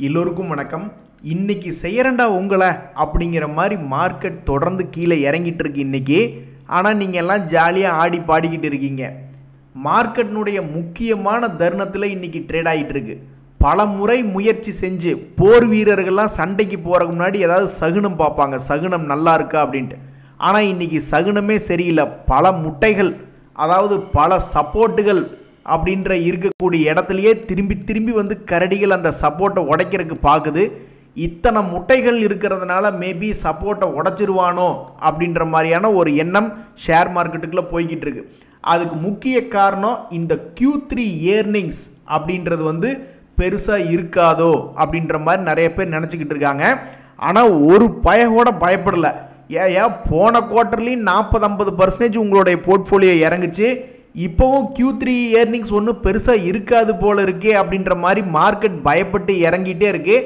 எல்லோருக்கும் வணக்கம். இன்னைக்கு செய்யறண்டா உங்களை அப்படிங்கிற மாதிரி மார்க்கெட் தொடர்ந்து கீழே இறங்கிட்டு இருக்கு இன்னைக்கு. ஆனால் நீங்கள் எல்லாம் ஜாலியாக ஆடி பாடிக்கிட்டு இருக்கீங்க. மார்க்கெட்னுடைய முக்கியமான தருணத்தில் இன்னைக்கு ட்ரேட் ஆகிட்டு இருக்கு. பல முறை முயற்சி செஞ்சு போர் வீரர்கள்லாம் சண்டைக்கு போகிறதுக்கு முன்னாடி ஏதாவது சகுனம் பார்ப்பாங்க, சகுனம் நல்லா இருக்கா அப்படின்ட்டு. ஆனால் இன்னைக்கு சகுனமே சரியில்லை. பல முட்டைகள், அதாவது பல சப்போர்ட்டுகள் அப்படின்ற இருக்கக்கூடிய இடத்துலையே திரும்பி வந்து கரடிகள் அந்த சப்போர்ட்டை உடைக்கிறதுக்கு பார்க்குது. இத்தனை முட்டைகள் இருக்கிறதுனால மேபி சப்போர்ட்டை உடைச்சிருவானோ அப்படின்ற மாதிரியான ஒரு எண்ணம் ஷேர் மார்க்கெட்டுக்குள்ளே போய்கிட்டு இருக்கு. அதுக்கு முக்கிய காரணம் இந்த Q3 ஏர்னிங்ஸ் அப்படின்றது வந்து பெருசாக இருக்காதோ அப்படின்ற மாதிரி நிறைய பேர் நினச்சிக்கிட்டு இருக்காங்க. ஆனால் ஒரு பயகோட பயப்படலை. ஏன் போன குவார்ட்டர்லேயும் 40-50% உங்களுடைய போர்ட்ஃபோலியோ இறங்குச்சு. இப்போவும் Q3 ஏர்னிங்ஸ் ஒன்றும் பெருசாக இருக்காது போல இருக்கே அப்படின்ற மாதிரி மார்க்கெட் பயப்பட்டு இறங்கிட்டே இருக்கு.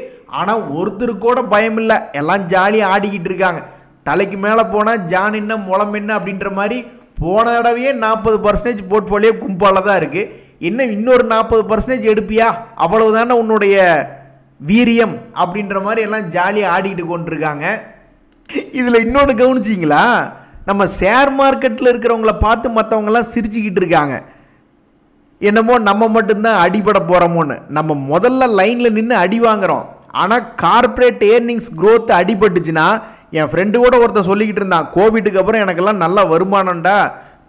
ஆனால் ஒருத்தருக்கு கூட பயம் இல்லை, எல்லாம் ஜாலியாக ஆடிக்கிட்டு இருக்காங்க. தலைக்கு மேலே போனால் ஜான் என்ன முளம் என்ன அப்படின்ற மாதிரி போன தடவையே 40% போர்ட்ஃபோலியோ கும்பால தான் இருக்குது. இன்னும் இன்னொரு 40% எடுப்பியா, அவ்வளவுதானே உன்னுடைய வீரியம் அப்படின்ற மாதிரி எல்லாம் ஜாலியாக ஆடிக்கிட்டு கொண்டிருக்காங்க. இதில் இன்னொன்று கவனிச்சிங்களா, நம்ம ஷேர் மார்க்கெட்டில் இருக்கிறவங்கள பார்த்து மற்றவங்களாம் சிரிச்சுக்கிட்டு இருக்காங்க. என்னமோ நம்ம மட்டும்தான் அடிபட போகிறோமோன்னு. நம்ம முதல்ல லைனில் நின்று அடி வாங்குகிறோம். ஆனால் கார்ப்பரேட் ஏர்னிங்ஸ் க்ரோத் அடிபட்டுச்சுன்னா, என் ஃப்ரெண்டு கூட ஒருத்தன் சொல்லிக்கிட்டு இருந்தான், கோவிட்டுக்கு அப்புறம் எனக்கெல்லாம் நல்ல வருமானம்டா,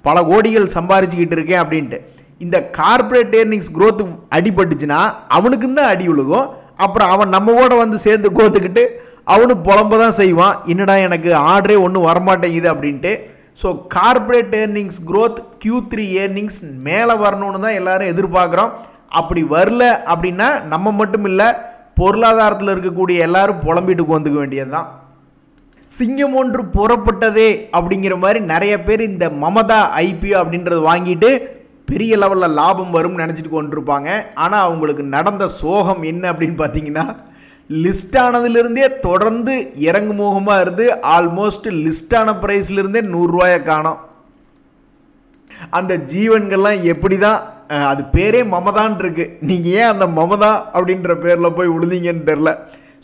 பல கோடிகள் சம்பாரிச்சுக்கிட்டு இருக்கேன் அப்படின்ட்டு. இந்த கார்ப்பரேட் ஏர்னிங்ஸ் க்ரோத் அடிபட்டுச்சுன்னா அவனுக்கும் தான் அடி விழுகும். அப்புறம் அவன் நம்ம கூட வந்து சேர்ந்து கோத்துக்கிட்டு அவனு புலம்ப தான் செய்வான், என்னடா எனக்கு ஆர்டரே ஒன்றும் வரமாட்டேங்குது அப்படின்ட்டு. So corporate earnings growth Q3 earnings மேலே வரணும்னு தான் எல்லாரும் எதிர்பார்க்குறோம். அப்படி வரல அப்படின்னா நம்ம மட்டும் இல்லை, பொருளாதாரத்தில் இருக்கக்கூடிய எல்லாரும் புலம்பிட்டு வந்துக்க வேண்டியது தான். சிங்கம் ஒன்று புறப்பட்டதே அப்படிங்கிற மாதிரி நிறைய பேர் இந்த மமதா IPO அப்படின்றது வாங்கிட்டு பெரிய லெவலில் லாபம் வரும்னு நினச்சிட்டு கொண்டிருப்பாங்க. ஆனால் அவங்களுக்கு நடந்த சோகம் என்ன அப்படின்னு பார்த்தீங்கன்னா, லிஸ்ட் ஆனதுலேருந்தே தொடர்ந்து இறங்குமுகமாக இருந்து ஆல்மோஸ்ட் லிஸ்டான ப்ரைஸ்லேருந்தே 100 ரூபாயை காணோம். அந்த ஜீவன்கள்லாம் எப்படி தான், அது பேரே மமதான் இருக்கு, நீங்கள் ஏன் அந்த மமதா அப்படின்ற பேரில் போய் விழுந்தீங்கன்னு தெரில.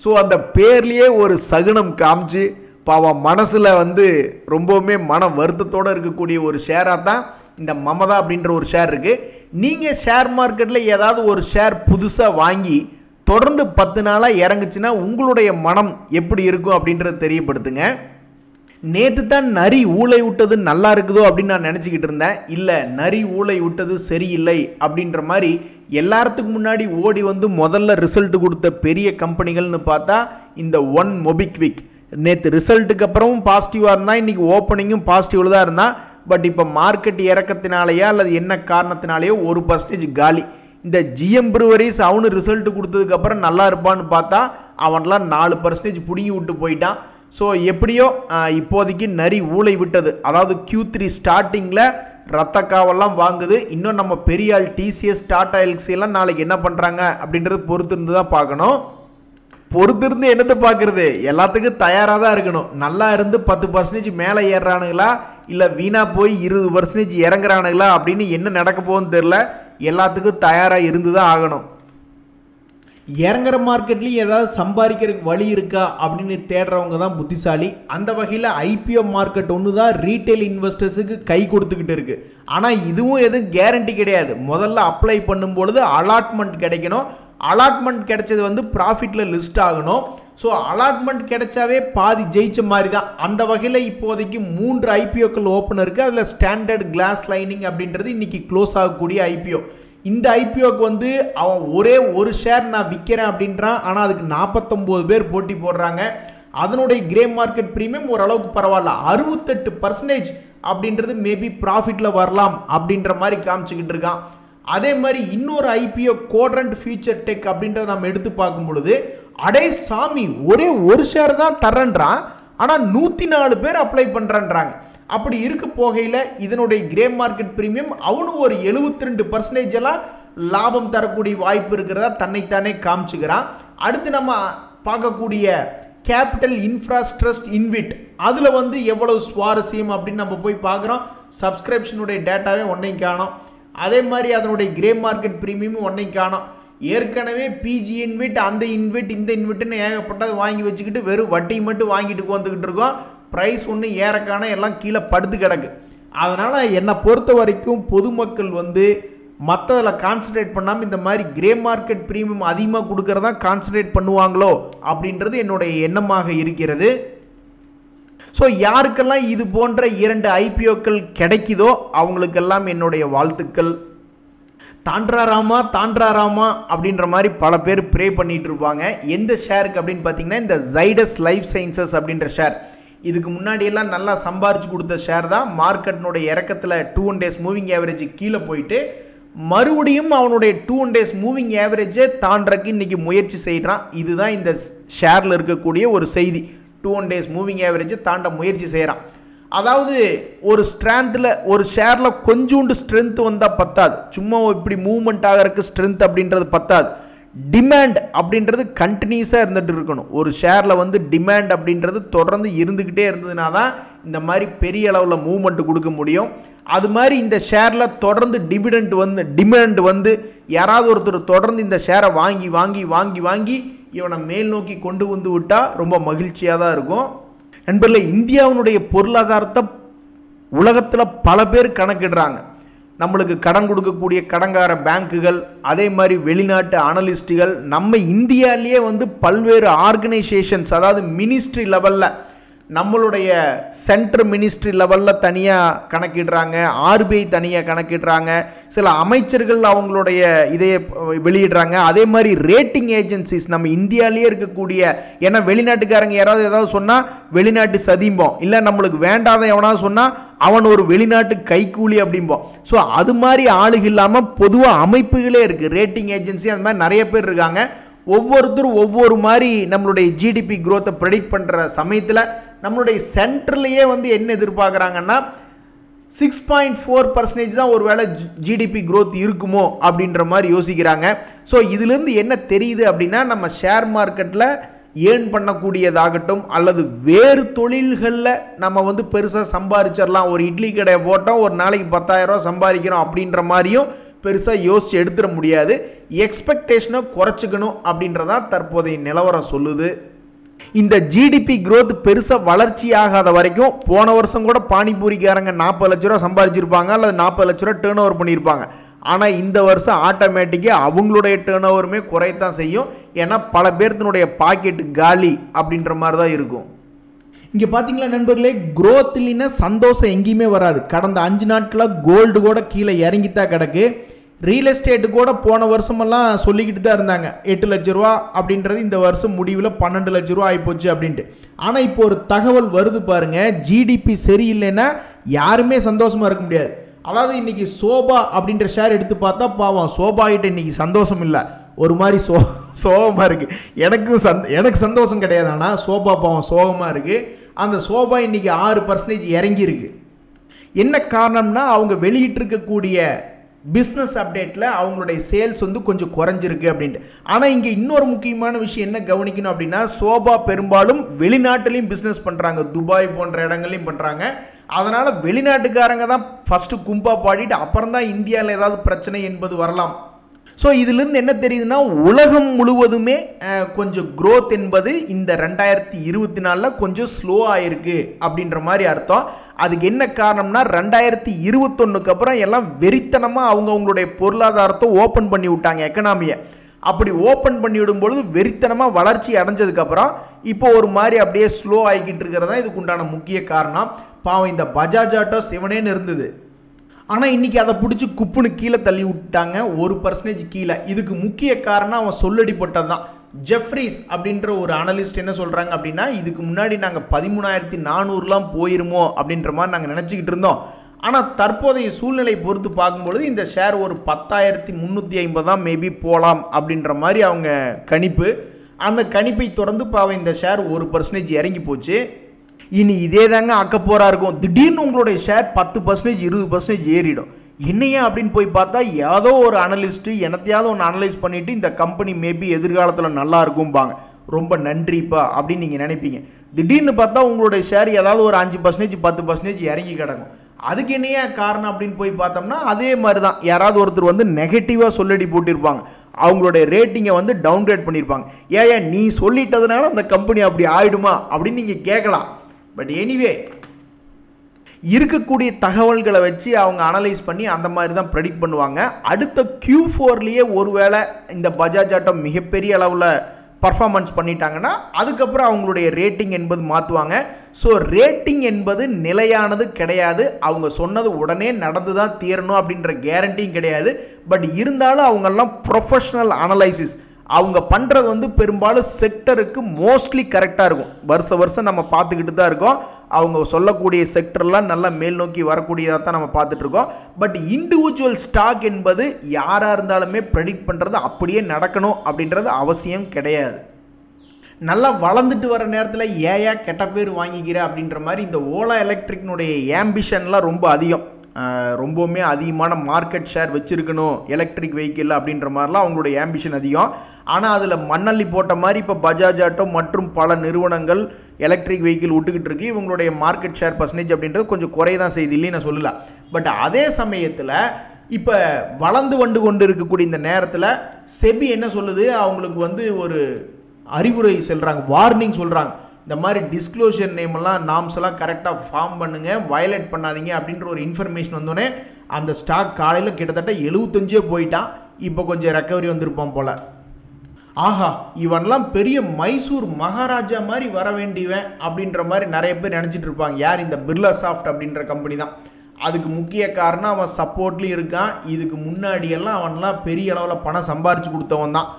ஸோ அந்த பேர்லேயே ஒரு சகுனம் காமிச்சு பாவம் மனசில் வந்து ரொம்பவுமே மன வருத்தத்தோடு இருக்கக்கூடிய ஒரு ஷேராக தான் இந்த மமதா அப்படின்ற ஒரு ஷேர் இருக்குது. நீங்கள் ஷேர் மார்க்கெட்டில் ஏதாவது ஒரு ஷேர் புதுசாக வாங்கி தொடர்ந்து 10 நாளாக இறங்குச்சுன்னா உங்களுடைய மனம் எப்படி இருக்கும் அப்படின்றத தெரியப்படுத்துங்க. நேற்று தான் நரி ஊளை விட்டது நல்லா இருக்குதோ அப்படின்னு நான் நினச்சிக்கிட்டு இருந்தேன். இல்லை, நரி ஊளை விட்டது சரியில்லை அப்படின்ற மாதிரி எல்லாத்துக்கு முன்னாடி ஓடி வந்து முதல்ல ரிசல்ட் கொடுத்த பெரிய கம்பெனிகள்னு பார்த்தா இந்த ஒன் மொபிக்விக் நேற்று ரிசல்ட்டுக்கு அப்புறமும் பாசிட்டிவாக இருந்தால், இன்றைக்கி ஓப்பனிங்கும் பாசிட்டிவில் தான் இருந்தால். பட் இப்போ மார்க்கெட் இறக்கத்தினாலேயா அல்லது என்ன காரணத்தினாலேயோ 1% காலி. இந்த GM Breweries அவனு ரிசல்ட் கொடுத்ததுக்கப்புறம் நல்லா இருப்பான்னு பார்த்தா அவன்லாம் 4% பிடுங்கி விட்டு போயிட்டான். ஸோ எப்படியோ இப்போதைக்கு நரி ஊளை விட்டது. அதாவது Q3 ஸ்டார்டிங்கில் ரத்த காவெல்லாம் வாங்குது. இன்னும் நம்ம பெரிய ஆள் TCS டாடா எல்க்ஸி எல்லாம் நாளைக்கு என்ன பண்ணுறாங்க அப்படின்றது பொறுத்திருந்து தான் பார்க்கணும். பொறுத்திருந்து என்னத்தை பார்க்குறது, எல்லாத்துக்கும் தயாராக தான் இருக்கணும். நல்லா இருந்து 10% மேலே ஏறுறானுங்களா இல்லை வீணாக போய் 20% இறங்குறானுங்களா அப்படின்னு என்ன நடக்க போகுதுன்னு தெரில. எல்லாத்துக்கும் தயாராக இருந்து தான் ஆகணும். இறங்குற மார்க்கெட்லேயும் ஏதாவது சம்பாதிக்கிறதுக்கு வழி இருக்கா அப்படின்னு தேடுறவங்க தான் புத்திசாலி. அந்த வகையில் IPO மார்க்கெட் ஒன்று தான் ரீட்டைல் இன்வெஸ்டர்ஸுக்கு கை கொடுத்துக்கிட்டு இருக்குது. ஆனால் இதுவும் எதுவும் கேரண்டி கிடையாது. முதல்ல அப்ளை பண்ணும்பொழுது அலாட்மெண்ட் கிடைக்கணும். அலாட்மெண்ட் கிடைச்சது வந்து ப்ராஃபிட்டில் லிஸ்ட் ஆகணும். ஸோ அலாட்மெண்ட் கிடைச்சாவே பாதி ஜெயிச்ச மாதிரி தான். அந்த வகையில் இப்போதைக்கு 3 IPOக்கள் ஓப்பன் இருக்குது. அதில் ஸ்டாண்டர்ட் கிளாஸ் லைனிங் அப்படின்றது இன்றைக்கி க்ளோஸ் ஆகக்கூடிய IPO. இந்த IPOக்கு வந்து அவன் ஒரே ஒரு ஷேர் நான் விற்கிறேன் அப்படின்றான். ஆனால் அதுக்கு 49 பேர் போட்டி போடுறாங்க. அதனுடைய கிரே மார்க்கெட் ப்ரீமியம் ஓரளவுக்கு பரவாயில்ல, 68% அப்படின்றது மேபி ப்ராஃபிட்டில் வரலாம் அப்படின்ற மாதிரி காமிச்சிக்கிட்டு இருக்கான். அதே மாதிரி இன்னொரு IPO கோட்ரண்ட் ஃபியூச்சர் டெக் அப்படின்றத நம்ம எடுத்து பார்க்கும் பொழுது, அடே சாமி ஒரே ஒரு ஷேர் தான் தரேன்றான், ஆனால் 104 பேர் அப்ளை பண்ணுறான்றாங்க. அப்படி இருக்க போகையில் இதனுடைய கிரே மார்க்கெட் ப்ரீமியம் அவனும் ஒரு 72% எல்லாம் லாபம் தரக்கூடிய வாய்ப்பு இருக்கிறதா தன்னைத்தானே காமிச்சுக்கிறான். அடுத்து நம்ம பார்க்கக்கூடிய கேபிட்டல் இன்ஃப்ராஸ்ட்ரஸ்ட் இன்விட், அதில் வந்து எவ்வளவு சுவாரஸ்யம் அப்படின்னு நம்ம போய் பார்க்குறோம். சப்ஸ்கிரிப்ஷனுடைய டேட்டாவே ஒன்றையும் காணோம். அதே மாதிரி அதனுடைய கிரே மார்க்கெட் ப்ரீமியமும் ஒன்றையும் காணோம். ஏற்கனவே பிஜி இன்வெட், அந்த இன்வெட், இந்த இன்வெட்டுன்னு ஏகப்பட்டது வாங்கி வச்சுக்கிட்டு வெறும் வட்டி மட்டும் வாங்கிட்டு வந்துக்கிட்டு இருக்கோம். ப்ரைஸ் ஒன்று ஏறக்கான எல்லாம் கீழே படுத்து கிடக்கு. அதனால் என்னை பொறுத்த வரைக்கும் பொதுமக்கள் வந்து மற்றதில் கான்சன்ட்ரேட் பண்ணாமல் இந்த மாதிரி கிரே மார்க்கெட் ப்ரீமியம் அதிகமாக கொடுக்கறதா கான்சன்ட்ரேட் பண்ணுவாங்களோ அப்படின்றது என்னுடைய எண்ணமாக இருக்கிறது. ஸோ யாருக்கெல்லாம் இது போன்ற 2 ஐபிஓக்கள் கிடைக்குதோ அவங்களுக்கெல்லாம் என்னுடைய வாழ்த்துக்கள். தாண்டாராமா அப்படின்ற மாதிரி பல பேர் ப்ரே பண்ணிட்டு இருப்பாங்க. எந்த ஷேருக்கு அப்படின்னு பார்த்தீங்கன்னா இந்த ஜைடஸ் லைஃப் சயின்சஸ் அப்படின்ற ஷேர். இதுக்கு முன்னாடியெல்லாம் நல்லா சம்பாரிச்சு கொடுத்த ஷேர் தான். மார்க்கெட்னுடைய இறக்கத்தில் 2 days மூவிங் ஆவரேஜ் கீழே போயிட்டு மறுபடியும் அவனுடைய 2 days மூவிங் ஆவரேஜை தாண்டறக்கு இன்றைக்கி முயற்சி செய்கிறான். இதுதான் இந்த ஷேரில் இருக்கக்கூடிய ஒரு செய்தி. 2 days மூவிங் ஆவரேஜை தாண்ட முயற்சி செய்கிறான். அதாவது ஒரு ஸ்ட்ரென்த்தில், ஒரு ஷேரில் கொஞ்சோண்டு ஸ்ட்ரென்த் வந்தால் பத்தாது. சும்மா இப்படி மூவ்மெண்ட் ஆகிறதுக்கு ஸ்ட்ரென்த் அப்படின்றது பத்தாது. டிமாண்ட் அப்படின்றது கண்டினியூஸாக இருந்துகிட்டு இருக்கணும். ஒரு ஷேரில் வந்து டிமாண்ட் அப்படின்றது தொடர்ந்து இருந்துக்கிட்டே இருந்ததுனா தான் இந்த மாதிரி பெரிய அளவில் மூவ்மெண்ட் கொடுக்க முடியும். அது மாதிரி இந்த ஷேரில் தொடர்ந்து டிமாண்ட் வந்து யாராவது ஒருத்தர் தொடர்ந்து இந்த ஷேரை வாங்கி வாங்கி வாங்கி வாங்கி இவனை மேல் நோக்கி கொண்டு வந்து விட்டால் ரொம்ப மகிழ்ச்சியாக தான் இருக்கும். நண்பர்களே, இந்தியாவினுடைய பொருளாதாரத்தை உலகத்தில் பல பேர் கணக்கிடுறாங்க. நம்மளுக்கு கடன் கொடுக்கக்கூடிய கடன்கார பேங்க்குகள், அதே மாதிரி வெளிநாட்டு அனலிஸ்ட்டுகள், நம்ம இந்தியாவிலேயே வந்து பல்வேறு ஆர்கனைசேஷன்ஸ், அதாவது மினிஸ்ட்ரி லெவலில், நம்மளுடைய சென்ட்ரல் மினிஸ்ட்ரி லெவலில் தனியாக கணக்கிடுறாங்க, ஆர்பிஐ தனியாக கணக்கிடுறாங்க, சில அமைச்சர்கள் அவங்களுடைய இதை வெளியிடுறாங்க. அதே மாதிரி ரேட்டிங் ஏஜென்சிஸ் நம்ம இந்தியாவிலேயே இருக்கக்கூடிய, ஏன்னா வெளிநாட்டுக்காரங்க ஏதாவது சொன்னால் வெளிநாட்டு சதிம்போம், இல்லை நம்மளுக்கு வேண்டாத எவனாவது சொன்னால் அவன் ஒரு வெளிநாட்டு கைக்கூலி அப்படிம்போம். ஸோ அது மாதிரி ஆளுகள் இல்லாமல் பொதுவாக அமைப்புகளே இருக்குது, ரேட்டிங் ஏஜென்சி, அந்த மாதிரி நிறைய பேர் இருக்காங்க. ஒவ்வொருத்தரும் ஒவ்வொரு மாதிரி நம்மளுடைய ஜிடிபி க்ரோத்தை ப்ரெடிக்ட் பண்ணுற சமயத்தில் நம்மளுடைய சென்டர்லேயே வந்து என்ன எதிர்பார்க்குறாங்கன்னா 6.4% தான் ஒரு வேளை ஜிடிபி க்ரோத் இருக்குமோ அப்படின்ற மாதிரி யோசிக்கிறாங்க. ஸோ இதுலேருந்து என்ன தெரியுது அப்படின்னா, நம்ம ஷேர் மார்க்கெட்டில் ஏர்ன் பண்ணக்கூடியதாகட்டும் அல்லது வேறு தொழில்களில் நம்ம வந்து பெருசாக சம்பாதிச்சிடலாம். ஒரு இட்லி கடையை போட்டோம், ஒரு நாளைக்கு 10,000 ரூபா சம்பாதிக்கிறோம் அப்படின்ற மாதிரியும் பெருசாக யோசித்து எடுத்துட முடியாது. எக்ஸ்பெக்டேஷனை குறைச்சிக்கணும் அப்படின்றதான் தற்போதைய நிலவரம் சொல்லுது. இந்த ஜிடிபி க்ரோத் பெருசாக வளர்ச்சி ஆகாத வரைக்கும், போன வருஷம் கூட பானிபூரிக்காரங்க 40 லட்ச ரூபா சம்பாதிச்சிருப்பாங்க அல்லது 40 லட்ச ரூபா டேர்ன் ஓவர் பண்ணியிருப்பாங்க. ஆனால் இந்த வருஷம் ஆட்டோமேட்டிக்காக அவங்களுடைய டேர்ன் ஓவருமே குறையத்தான் செய்யும். ஏன்னா பல பேர்த்தினுடைய பாக்கெட்டு காலி அப்படின்ற மாதிரி தான் இருக்கும். இங்கே பார்த்தீங்களா நண்பர்களே, க்ரோத் இல்லைன்னா சந்தோஷம் எங்கேயுமே வராது. கடந்த 5 நாட்களாக கோல்டு கூட கீழே இறங்கித்தான் கிடக்கு. ரியல் எஸ்டேட்டு கூட போன வருஷமெல்லாம் சொல்லிக்கிட்டு தான் இருந்தாங்க 8 லட்ச ரூபா அப்படின்றது இந்த வருஷம் முடிவில் 12 லட்ச ரூபா ஆகிப்போச்சு அப்படின்ட்டு. ஆனால் இப்போ ஒரு தகவல் வருது பாருங்க, ஜிடிபி சரியில்லைன்னா யாருமே சந்தோஷமாக இருக்க முடியாது. அதாவது இன்னைக்கு சோபா அப்படின்ற ஷேர் எடுத்து பார்த்தா பாவம் சோபாகிட்ட இன்னைக்கு சந்தோஷம் இல்லை, ஒரு மாதிரி சோகமாக இருக்குது. எனக்கு சந்தோஷம் கிடையாது, ஆனால் சோபா பாவம் சோகமாக இருக்குது. அந்த சோபா இன்னைக்கு 6% இறங்கியிருக்கு. என்ன காரணம்னா, அவங்க வெளியிட்டிருக்கக்கூடிய பிஸ்னஸ் அப்டேட்டில் அவங்களுடைய சேல்ஸ் வந்து கொஞ்சம் குறைஞ்சிருக்கு அப்படின்ட்டு. ஆனால் இங்கே இன்னொரு முக்கியமான விஷயம் என்ன கவனிக்கணும் அப்படின்னா, சோபா பெரும்பாலும் வெளிநாட்டிலையும் பிஸ்னஸ் பண்ணுறாங்க, துபாய் போன்ற இடங்களையும் பண்ணுறாங்க. அதனால் வெளிநாட்டுக்காரங்க தான் ஃபஸ்ட்டு கும்பா பாடிட்டு அப்புறம் தான் இந்தியாவில் ஏதாவது பிரச்சனை என்பது வரலாம். ஸோ இதிலிருந்து என்ன தெரியுதுன்னா, உலகம் முழுவதுமே கொஞ்சம் க்ரோத் என்பது இந்த 2024 கொஞ்சம் ஸ்லோ ஆகிருக்கு அப்படின்ற மாதிரி அர்த்தம். அதுக்கு என்ன காரணம்னா, 2021 அப்புறம் எல்லாம் வெறித்தனமாக அவங்களுடைய பொருளாதாரத்தை ஓப்பன் பண்ணி விட்டாங்க, எக்கனாமியை. அப்படி ஓப்பன் பண்ணி விடும்பொழுது வெறித்தனமாக வளர்ச்சி அடைஞ்சதுக்கப்புறம் இப்போ ஒரு மாதிரி அப்படியே ஸ்லோ ஆகிக்கிட்டு இருக்கிறது தான் இதுக்கு உண்டான முக்கிய காரணம். பாவம் இந்த பஜாஜ் ஆட்டோஸ் இவனேன்னு இருந்தது, ஆனால் இன்றைக்கி அதை பிடிச்சி குப்புன்னு கீழே தள்ளி விட்டாங்க, 1% கீழே. இதுக்கு முக்கிய காரணம் அவன் சொல்லடிப்பட்டது தான். ஜெஃப்ரீஸ் அப்படின்ற ஒரு அனலிஸ்ட் என்ன சொல்கிறாங்க அப்படின்னா, இதுக்கு முன்னாடி நாங்கள் 13,400 போயிருமோ அப்படின்ற மாதிரி நாங்கள் நினச்சிக்கிட்டு இருந்தோம். ஆனால் தற்போதைய சூழ்நிலை பொறுத்து பார்க்கும்பொழுது இந்த ஷேர் ஒரு 10,350 தான் மேபி போகலாம் அப்படின்ற மாதிரி அவங்க கணிப்பு. அந்த கணிப்பை தொடர்ந்து பாவம் இந்த ஷேர் 1% இறங்கி போச்சு. இனி இதே தாங்க அக்கப்போராக இருக்கும். திடீர்னு உங்களுடைய ஷேர் 10%, 20% ஏறிடும். என்னையா அப்படின்னு போய் பார்த்தா ஏதோ ஒரு அனலிஸ்ட்டு எனத்தையாவது ஒன்று அனலைஸ் பண்ணிவிட்டு இந்த கம்பெனி மேபி எதிர்காலத்தில் நல்லா இருக்கும்பாங்க. ரொம்ப நன்றிப்பா அப்படின்னு நீங்கள் நினைப்பீங்க. திடீர்னு பார்த்தா உங்களுடைய ஷேர் ஏதாவது ஒரு 5%, 10% இறங்கி கிடக்கும். அதுக்கு என்னையா காரணம் அப்படின்னு போய் பார்த்தோம்னா, அதே மாதிரி தான் யாராவது ஒருத்தர் வந்து நெகட்டிவாக சொல்லடி போட்டிருப்பாங்க. அவங்களுடைய ரேட்டிங்கை வந்து டவுன்கிரேட் பண்ணியிருப்பாங்க. ஏன் நீ சொல்லிட்டதுனால அந்த கம்பெனி அப்படி ஆயிடுமா அப்படின்னு நீங்கள் கேட்கலாம். பட் எனிவே இருக்கக்கூடிய தகவல்களை வச்சு அவங்க அனலைஸ் பண்ணி அந்த மாதிரி தான் ப்ரெடிக்ட் பண்ணுவாங்க. அடுத்த Q4லேயே ஒருவேளை இந்த பஜாஜ் ஆட்டோ மிகப்பெரிய அளவில் பர்ஃபார்மன்ஸ் பண்ணிட்டாங்கன்னா அதுக்கப்புறம் அவங்களுடைய ரேட்டிங் என்பது மாற்றுவாங்க. ஸோ ரேட்டிங் என்பது நிலையானது கிடையாது. அவங்க சொன்னது உடனே நடந்து தான் தீரணும் அப்படின்ற கேரண்டியும் கிடையாது. பட் இருந்தாலும் அவங்கெல்லாம் ப்ரொஃபஷ்னல் அனலைசிஸ் அவங்க பண்ணுறது வந்து பெரும்பாலும் செக்டருக்கு மோஸ்ட்லி கரெக்டாக இருக்கும். வருஷம் நம்ம பார்த்துக்கிட்டு தான் இருக்கோம். அவங்க சொல்லக்கூடிய செக்டர்லாம் நல்லா மேல் நோக்கி வரக்கூடியதாக தான் நம்ம பார்த்துட்ருக்கோம். பட் இண்டிவிஜுவல் ஸ்டாக் என்பது யாராக இருந்தாலுமே ப்ரெடிக்ட் பண்ணுறது அப்படியே நடக்கணும் அப்படின்றது அவசியம் கிடையாது. நல்லா வளர்ந்துட்டு வர நேரத்தில் ஏன் கெட்ட பேர் வாங்கிக்கிற அப்படின்ற மாதிரி இந்த ஓலா எலக்ட்ரிக்னுடைய ஆம்பிஷன்லாம் ரொம்ப அதிகம். ரொம்பவுமே அதிகமான மார்க்கெட் ஷேர் வச்சுருக்கணும் எலக்ட்ரிக் வெஹிக்கிள் அப்படின்ற மாதிரிலாம் அவங்களுடைய ஆம்பிஷன் அதிகம். ஆனால் அதில் மண்ணள்ளி போட்ட மாதிரி இப்போ பஜாஜ் ஆட்டோ மற்றும் பல நிறுவனங்கள் எலக்ட்ரிக் வெஹிக்கிள் விட்டுக்கிட்டு இருக்கு. இவங்களுடைய மார்க்கெட் ஷேர் பர்சன்டேஜ் அப்படின்றது கொஞ்சம் குறையதான் செய்து இல்லைன்னு நான் சொல்லல. பட் அதே சமயத்தில் இப்போ வளர்ந்து வந்து கொண்டு இருக்கக்கூடிய இந்த நேரத்தில் செபி என்ன சொல்லுது, அவங்களுக்கு வந்து ஒரு அறிவுரை சொல்கிறாங்க, வார்னிங் சொல்கிறாங்க. இந்த மாதிரி டிஸ்க்ளோஷர் நேமெல்லாம் நாம்ஸ் எல்லாம் கரெக்டாக ஃபார்ம் பண்ணுங்கள், வயலேட் பண்ணாதீங்க அப்படின்ற ஒரு இன்ஃபர்மேஷன் வந்தோடனே அந்த ஸ்டாக் காலையில் கிட்டத்தட்ட 75 போயிட்டான். இப்போ கொஞ்சம் ரெக்கவரி வந்திருப்பான் போல். ஆஹா, இவன்லாம் பெரிய மைசூர் மகாராஜா மாதிரி வர வேண்டியவன் அப்படின்ற மாதிரி நிறைய பேர் நினச்சிட்டு இருப்பாங்க. யார்? இந்த பிர்லா சாஃப்ட் அப்படின்ற கம்பெனி தான். அதுக்கு முக்கிய காரணம் அவன் சப்போர்ட்லேயும் இருக்கான். இதுக்கு முன்னாடியெல்லாம் அவன்லாம் பெரிய அளவில் பணம் சம்பாரித்து கொடுத்தவன் தான்.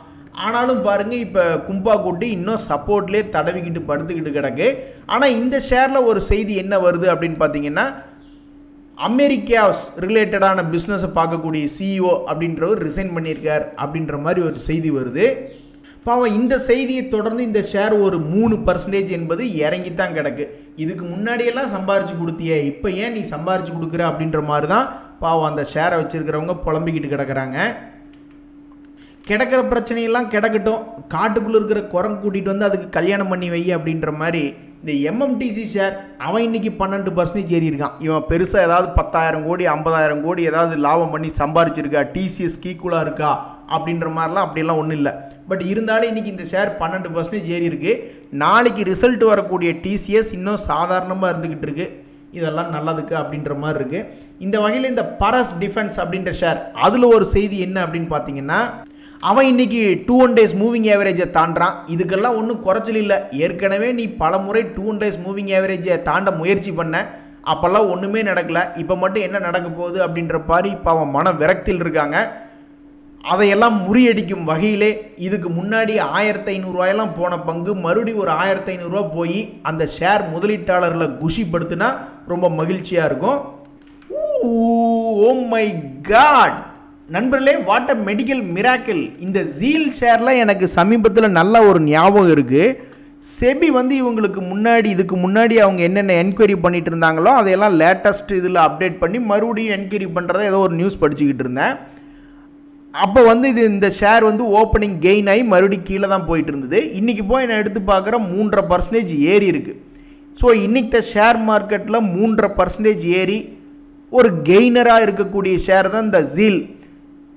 ஆனாலும் பாருங்கள் இப்போ கும்பா கூட்டி இன்னும் சப்போர்ட்லேயே தடவிக்கிட்டு படுத்துக்கிட்டு கிடக்கு. ஆனால் இந்த ஷேரில் ஒரு செய்தி என்ன வருது அப்படின்னு பார்த்தீங்கன்னா, அமெரிக்காஸ் ரிலேட்டடான பிஸ்னஸை பார்க்கக்கூடிய CEO அப்படின்றவர் ரிசைன் பண்ணியிருக்கார் அப்படின்ற மாதிரி ஒரு செய்தி வருது. பாவம் இந்த செய்தியை தொடர்ந்து இந்த ஷேர் ஒரு 3% என்பது இறங்கித்தான் கிடக்கு. இதுக்கு முன்னாடியெல்லாம் சம்பாரித்து கொடுத்தியே, இப்போ ஏன் நீ சம்பாரித்து கொடுக்குற அப்படின்ற மாதிரி தான் பாவம் அந்த ஷேரை வச்சுருக்கிறவங்க புலம்பிக்கிட்டு கிடக்கிறாங்க. கிடக்கிற பிரச்சனையெல்லாம் கிடக்கட்டும், காட்டுக்குள்ளே இருக்கிற குரங்கு கூட்டிகிட்டு வந்து அதுக்கு கல்யாணம் பண்ணி வை அப்படின்ற மாதிரி இந்த MMTC ஷேர் அவன் இன்றைக்கி 12% ஏறி இருக்கான். இவன் பெருசாக ஏதாவது 10,000 கோடி 50,000 கோடி ஏதாவது லாபம் பண்ணி சம்பாரிச்சிருக்கா, TCS கீக்குலாக இருக்கா அப்படின்ற மாதிரிலாம் அப்படிலாம் ஒன்றும் இல்லை. பட் இருந்தாலும் இன்றைக்கி இந்த ஷேர் 12% ஏறி இருக்குது. நாளைக்கு ரிசல்ட் வரக்கூடிய TCS இன்னும் சாதாரணமாக இருந்துக்கிட்டு இருக்குது. இதெல்லாம் நல்லதுக்கு அப்படின்ற மாதிரி இருக்குது. இந்த வகையில் இந்த பரஸ் டிஃபென்ஸ் அப்படின்ற ஷேர் அதில் ஒரு செய்தி என்ன அப்படின்னு பார்த்தீங்கன்னா, அவன் இன்றைக்கி 21 days மூவிங் ஆவரேஜை தாண்டான். இதுக்கெல்லாம் ஒன்றும் குறைச்சல் இல்லை. ஏற்கனவே நீ பல முறை 21 days மூவிங் ஆவரேஜை தாண்ட முயற்சி பண்ண, அப்போல்லாம் ஒன்றுமே நடக்கலை. இப்போ மட்டும் என்ன நடக்க போகுது அப்படின்ற மாதிரி இப்போ அவன் மன விரக்தியில் இருக்காங்க. அதையெல்லாம் முறியடிக்கும் வகையிலே இதுக்கு முன்னாடி 1,500 ரூபாயெல்லாம் போன பங்கு மறுபடியும் ஒரு 1,500 ரூபா போய் அந்த ஷேர் முதலீட்டாளர்களை குஷிப்படுத்தினா ரொம்ப மகிழ்ச்சியாக இருக்கும். ஓ மை காட் நண்பர்களே, வாட் அ மெடிக்கல் மிராக்கிள். இந்த ஜீல் ஷேரில் எனக்கு சமீபத்தில் நல்ல ஒரு ஞாபகம் இருக்குது. செபி வந்து இவங்களுக்கு முன்னாடி இதுக்கு முன்னாடி அவங்க என்னென்ன என்கொயரி பண்ணிட்டு இருந்தாங்களோ அதையெல்லாம் லேட்டஸ்ட் இதில் அப்டேட் பண்ணி மறுபடியும் என்கொயரி பண்ணுறத ஏதோ ஒரு நியூஸ் படிச்சுக்கிட்டு இருந்தேன். அப்போ வந்து இந்த ஷேர் வந்து ஓப்பனிங் கெயின் ஆகி மறுபடியும் கீழே தான் போயிட்டு இருந்தது. இன்றைக்கி போய் நான் எடுத்து பார்க்குறேன் 3.5% ஏறி இருக்குது. ஸோ இன்றைக்கி ஷேர் மார்க்கெட்டில் 3.5% ஏறி ஒரு கெய்னராக இருக்கக்கூடிய ஷேர் தான் இந்த ஜீல்.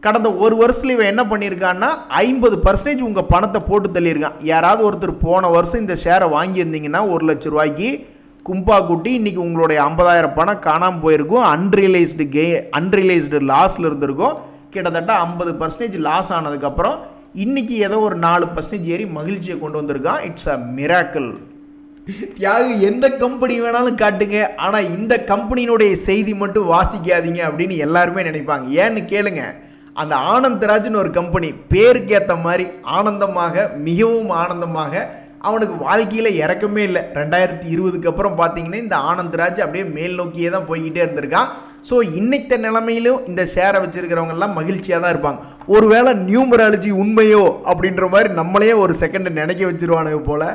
கடந்த ஒரு வருஷத்தில் இவன் என்ன பண்ணியிருக்கான்னா 50% உங்கள் பணத்தை போட்டு தள்ளியிருக்கான். யாராவது ஒருத்தர் போன வருஷம் இந்த ஷேரை வாங்கியிருந்தீங்கன்னா 1 லட்ச ரூபாய்க்கு கும்பா கூட்டி இன்றைக்கி உங்களுடைய 50,000 பணம் காணாமல் போயிருக்கும். அன்ரியலைஸ்டு லாஸில் இருந்திருக்கும். கிட்டத்தட்ட 50% லாஸ் ஆனதுக்கப்புறம் இன்றைக்கி ஏதோ ஒரு 4% ஏறி மகிழ்ச்சியை கொண்டு வந்திருக்கான். It's a miracle. தியாகு எந்த கம்பெனி வேணாலும் காட்டுங்க, ஆனால் இந்த கம்பெனியினுடைய செய்தி மட்டும் வாசிக்காதீங்க அப்படின்னு எல்லாருமே நினைப்பாங்க. ஏன்னு கேளுங்க, அந்த ஆனந்த்ராஜ்னு ஒரு கம்பெனி பேருக்கு ஏற்ற மாதிரி ஆனந்தமாக மிகவும் ஆனந்தமாக அவனுக்கு வாழ்க்கையில் இறக்கமே இல்லை. 2020க்கு அப்புறம் பார்த்தீங்கன்னா இந்த ஆனந்த்ராஜ் அப்படியே மேல் நோக்கியே தான் போய்கிட்டே இருந்திருக்கான். ஸோ இன்னைத்த நிலைமையிலும் இந்த ஷேரை வச்சுருக்கிறவங்கெல்லாம் மகிழ்ச்சியாக தான் இருப்பாங்க. ஒருவேளை நியூமராலஜி உண்மையோ அப்படின்ற மாதிரி நம்மளையே ஒரு செகண்ட் நினைக்க வச்சுருவானுங்க போல்.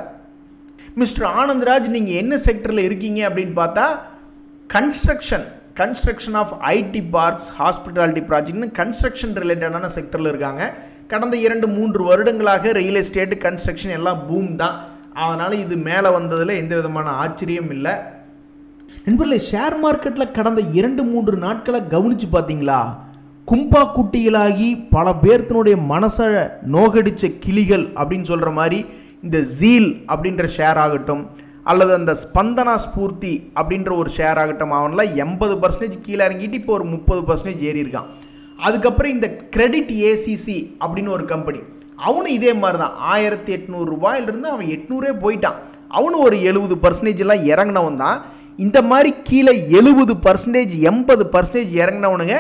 மிஸ்டர் ஆனந்த்ராஜ் நீங்கள் என்ன செக்டரில் இருக்கீங்க அப்படின்னு பார்த்தா construction of IT parks hospitality ப்ராஜெக்ட்னு கன்ஸ்ட்ரக்ஷன் ரிலேட்டடான செக்டரில் இருக்காங்க. கடந்த 2-3 வருடங்களாக ரியல் எஸ்டேட் கன்ஸ்ட்ரக்ஷன் எல்லாம் பூம் தான். அதனால் இது மேலே வந்ததில் எந்த விதமான ஆச்சரியம் இல்லை. நண்பர்களே, ஷேர் மார்க்கெட்டில் கடந்த 2-3 நாட்களை கவனித்து பார்த்தீங்களா, கும்பா குட்டிகளாகி பல பேர்த்தினுடைய மனசை நோகடிச்ச கிளிகள் அப்படின்னு சொல்கிற மாதிரி இந்த ஜீல் அப்படின்ற ஷேர் ஆகட்டும், அல்லது அந்த ஸ்பந்தனா ஸ்பூர்த்தி அப்படின்ற ஒரு ஷேர் ஆகட்டும், அவன்லாம் 80% கீழே இறங்கிட்டு இப்போ ஒரு 30% ஏறி இருக்கான். அதுக்கப்புறம் இந்த கிரெடிட் ஏசிசி அப்படின்னு ஒரு கம்பெனி, அவனும் இதே மாதிரி தான் 1800 ரூபாயிலிருந்து அவன் 800 போயிட்டான். அவனும் ஒரு 70% இறங்கினவன் தான். இந்த மாதிரி கீழே 70% 80% இறங்கினவனுங்க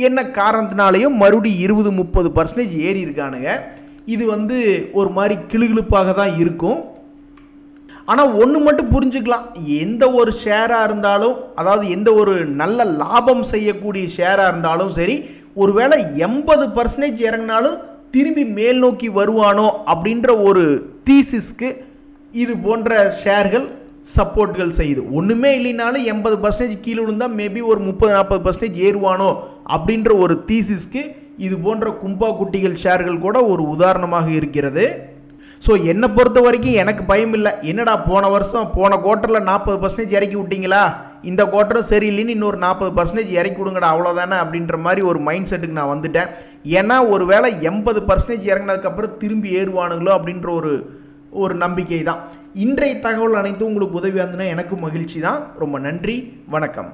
என்ன காரணத்தினாலேயும் மறுபடியும் 20-30% ஏறி இருக்கானுங்க. இது ஒரு மாதிரி கிளுகிளுப்பாக தான் இருக்கும். ஆனால் ஒன்று மட்டும் புரிஞ்சுக்கலாம், எந்த ஒரு ஷேராக இருந்தாலும், அதாவது எந்த ஒரு நல்ல லாபம் செய்யக்கூடிய ஷேராக இருந்தாலும் சரி, ஒருவேளை 80% இறங்கினாலும் திரும்பி மேல் நோக்கி வருவானோ அப்படின்ற ஒரு தீசிஸ்க்கு இது போன்ற ஷேர்கள் சப்போர்ட்கள் செய்யுது. ஒன்றுமே இல்லைனாலும் 80% கீழே விழுந்தால் மேபி ஒரு 30-40% ஏறுவானோ அப்படின்ற ஒரு தீசிஸ்க்கு இது போன்ற கும்பா குட்டிகள் ஷேர்கள் கூட ஒரு உதாரணமாக இருக்கிறது. ஸோ என்னை பொறுத்த வரைக்கும் எனக்கு பயம் இல்லை. என்னடா போன குவார்ட்டரில் 40% இறக்கி விட்டீங்களா, இந்த குவார்ட்டரும் சரியில்லைன்னு இன்னொரு 40% இறக்கி விடுங்கடா அவ்வளோதானே அப்படின்ற மாதிரி ஒரு மைண்ட் செட்டுக்கு நான் வந்துட்டேன். ஏன்னா ஒரு வேளை 80% இறங்கினதுக்கப்புறம் திரும்பி ஏறுவானுங்களோ அப்படின்ற ஒரு நம்பிக்கை தான். இன்றைய தகவல் அனைத்தும் உங்களுக்கு உதவி வந்ததுன்னா எனக்கும் மகிழ்ச்சி தான். ரொம்ப நன்றி, வணக்கம்.